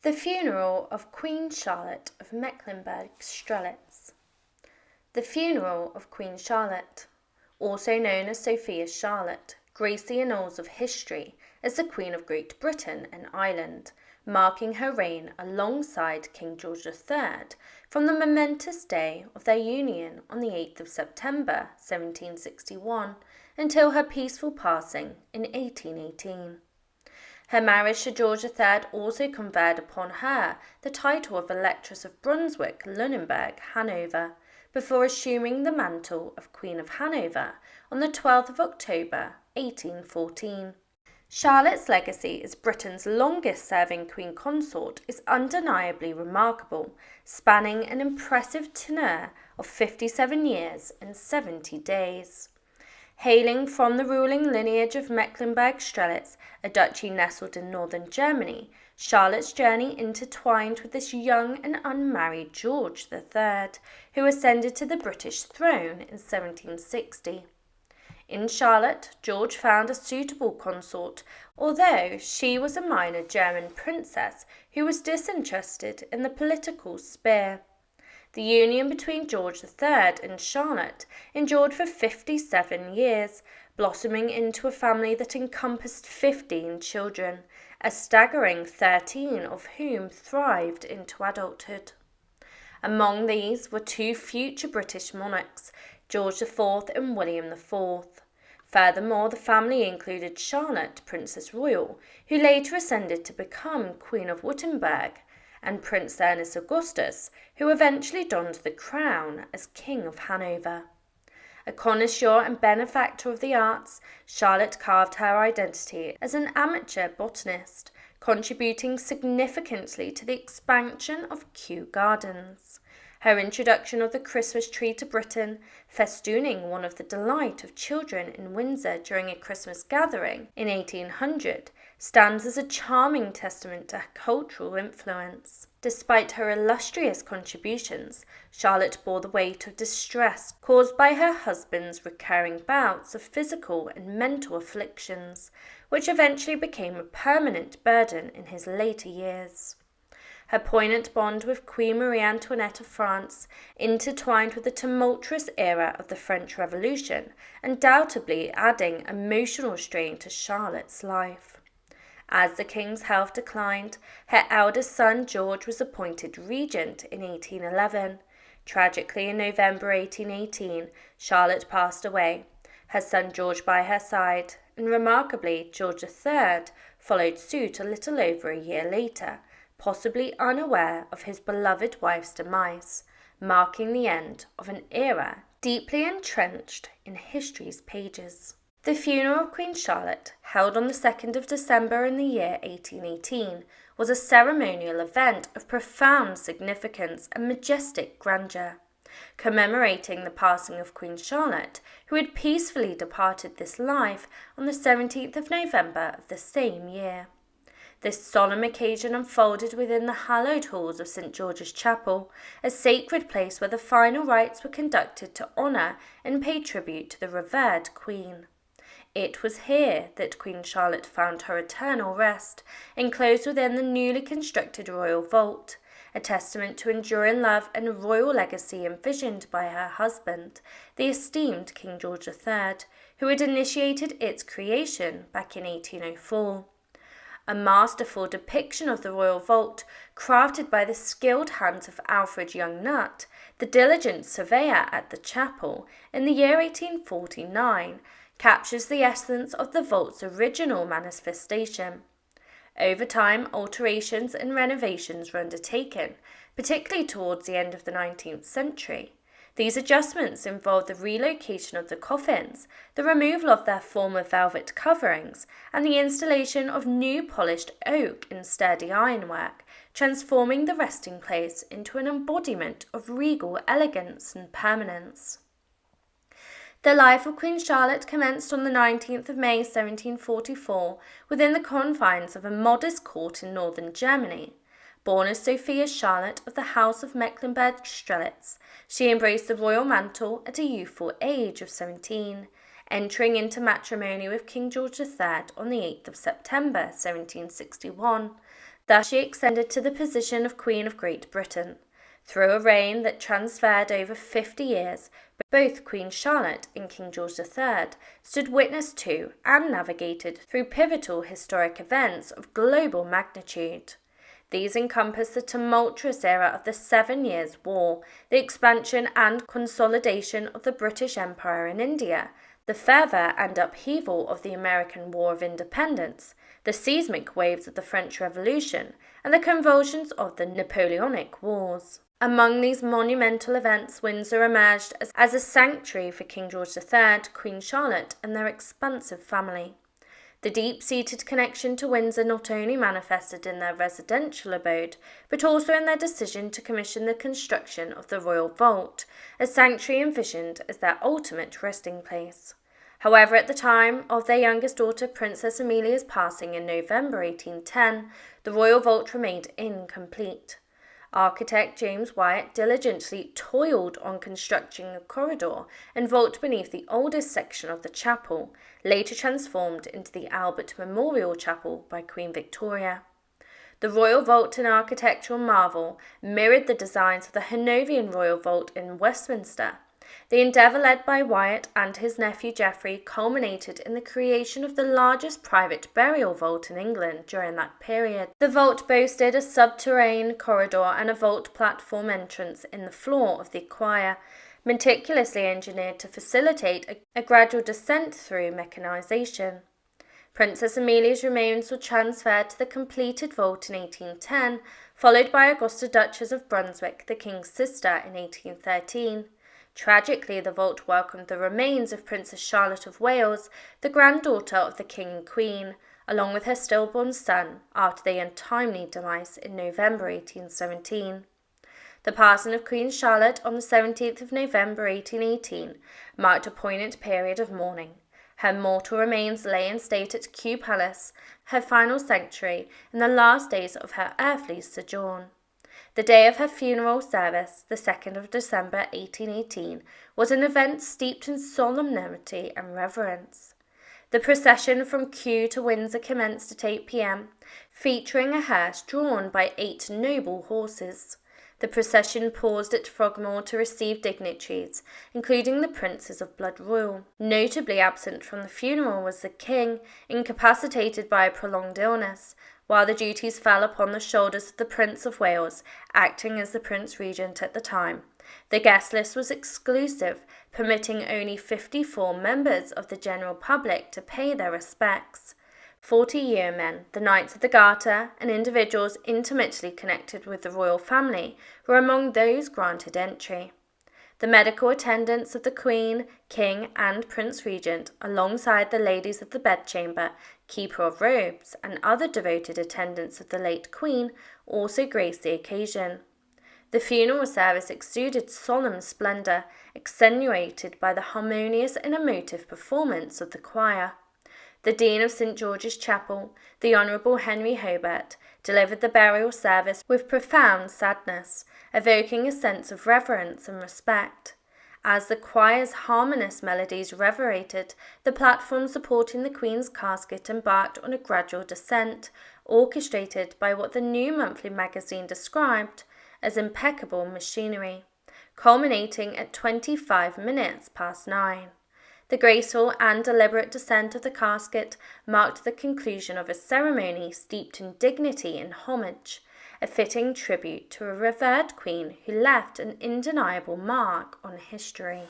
The funeral of Queen Charlotte of Mecklenburg-Strelitz. The funeral of Queen Charlotte, also known as Sophia Charlotte, graced the annals of history as the Queen of Great Britain and Ireland, marking her reign alongside King George III from the momentous day of their union on the 8th of September 1761 until her peaceful passing in 1818. Her marriage to George III also conferred upon her the title of Electress of Brunswick, Lunenburg, Hanover, before assuming the mantle of Queen of Hanover on the 12th of October 1814. Charlotte's legacy as Britain's longest-serving queen consort is undeniably remarkable, spanning an impressive tenure of 57 years and 70 days. Hailing from the ruling lineage of Mecklenburg-Strelitz, a duchy nestled in northern Germany, Charlotte's journey intertwined with this young and unmarried George III, who ascended to the British throne in 1760. In Charlotte, George found a suitable consort, although she was a minor German princess who was disinterested in the political sphere. The union between George III and Charlotte endured for 57 years, blossoming into a family that encompassed 15 children, a staggering 13 of whom thrived into adulthood. Among these were two future British monarchs, George IV and William IV. Furthermore, the family included Charlotte, Princess Royal, who later ascended to become Queen of Württemberg, and Prince Ernest Augustus, who eventually donned the crown as King of Hanover. A connoisseur and benefactor of the arts, Charlotte carved her identity as an amateur botanist, contributing significantly to the expansion of Kew Gardens. Her introduction of the Christmas tree to Britain, festooning one of the delight of children in Windsor during a Christmas gathering in 1800, stands as a charming testament to her cultural influence. Despite her illustrious contributions, Charlotte bore the weight of distress caused by her husband's recurring bouts of physical and mental afflictions, which eventually became a permanent burden in his later years. Her poignant bond with Queen Marie Antoinette of France, intertwined with the tumultuous era of the French Revolution, undoubtedly adding emotional strain to Charlotte's life. As the king's health declined, her eldest son George was appointed regent in 1811. Tragically, in November 1818, Charlotte passed away, her son George by her side, and remarkably, George III followed suit a little over a year later, possibly unaware of his beloved wife's demise, marking the end of an era deeply entrenched in history's pages. The funeral of Queen Charlotte, held on the 2nd of December in the year 1818, was a ceremonial event of profound significance and majestic grandeur, commemorating the passing of Queen Charlotte, who had peacefully departed this life on the 17th of November of the same year. This solemn occasion unfolded within the hallowed halls of St. George's Chapel, a sacred place where the final rites were conducted to honour and pay tribute to the revered Queen. It was here that Queen Charlotte found her eternal rest, enclosed within the newly constructed royal vault, a testament to enduring love and royal legacy envisioned by her husband, the esteemed King George III, who had initiated its creation back in 1804. A masterful depiction of the royal vault, crafted by the skilled hands of Alfred Young Nutt, the diligent surveyor at the chapel, in the year 1849, captures the essence of the vault's original manifestation. Over time, alterations and renovations were undertaken, particularly towards the end of the 19th century. These adjustments involved the relocation of the coffins, the removal of their former velvet coverings, and the installation of new polished oak and sturdy ironwork, transforming the resting place into an embodiment of regal elegance and permanence. The life of Queen Charlotte commenced on the 19th of May 1744 within the confines of a modest court in northern Germany. Born as Sophia Charlotte of the House of Mecklenburg-Strelitz, she embraced the royal mantle at a youthful age of 17, entering into matrimony with King George III on the 8th of September 1761. Thus she ascended to the position of Queen of Great Britain. Through a reign that transferred over 50 years, both Queen Charlotte and King George III stood witness to and navigated through pivotal historic events of global magnitude. These encompass the tumultuous era of the 7 Years' War, the expansion and consolidation of the British Empire in India, the fervour and upheaval of the American War of Independence, the seismic waves of the French Revolution, and the convulsions of the Napoleonic Wars. Among these monumental events, Windsor emerged as a sanctuary for King George III, Queen Charlotte, and their expansive family. The deep-seated connection to Windsor not only manifested in their residential abode, but also in their decision to commission the construction of the Royal Vault, a sanctuary envisioned as their ultimate resting place. However, at the time of their youngest daughter, Princess Amelia's passing in November 1810, the Royal Vault remained incomplete. Architect James Wyatt diligently toiled on constructing a corridor and vault beneath the oldest section of the chapel, later transformed into the Albert Memorial Chapel by Queen Victoria. The Royal Vault, an architectural marvel, mirrored the designs of the Hanoverian Royal Vault in Westminster. The endeavour led by Wyatt and his nephew Geoffrey culminated in the creation of the largest private burial vault in England during that period. The vault boasted a subterranean corridor and a vault platform entrance in the floor of the choir, meticulously engineered to facilitate a gradual descent through mechanisation. Princess Amelia's remains were transferred to the completed vault in 1810, followed by Augusta Duchess of Brunswick, the King's sister, in 1813. Tragically, the vault welcomed the remains of Princess Charlotte of Wales, the granddaughter of the King and Queen, along with her stillborn son, after their untimely demise in November 1817. The passing of Queen Charlotte on the 17th of November 1818 marked a poignant period of mourning. Her mortal remains lay in state at Kew Palace, her final sanctuary in the last days of her earthly sojourn. The day of her funeral service, the 2nd of December 1818, was an event steeped in solemnity and reverence. The procession from Kew to Windsor commenced at 8 p.m, featuring a hearse drawn by 8 noble horses. The procession paused at Frogmore to receive dignitaries, including the princes of blood royal. Notably absent from the funeral was the King, incapacitated by a prolonged illness, while the duties fell upon the shoulders of the Prince of Wales, acting as the Prince Regent at the time. The guest list was exclusive, permitting only 54 members of the general public to pay their respects. 40 yeomen, the Knights of the Garter, and individuals intimately connected with the royal family were among those granted entry. The medical attendants of the Queen, King, and Prince Regent, alongside the ladies of the bedchamber, keeper of robes, and other devoted attendants of the late Queen, also graced the occasion. The funeral service exuded solemn splendour, accentuated by the harmonious and emotive performance of the choir. The Dean of St. George's Chapel, the Honourable Henry Hobart, delivered the burial service with profound sadness, evoking a sense of reverence and respect. As the choir's harmonious melodies reverberated, the platform supporting the Queen's casket embarked on a gradual descent, orchestrated by what the New Monthly Magazine described as impeccable machinery, culminating at 25 minutes past 9. The graceful and deliberate descent of the casket marked the conclusion of a ceremony steeped in dignity and homage, a fitting tribute to a revered queen who left an undeniable mark on history.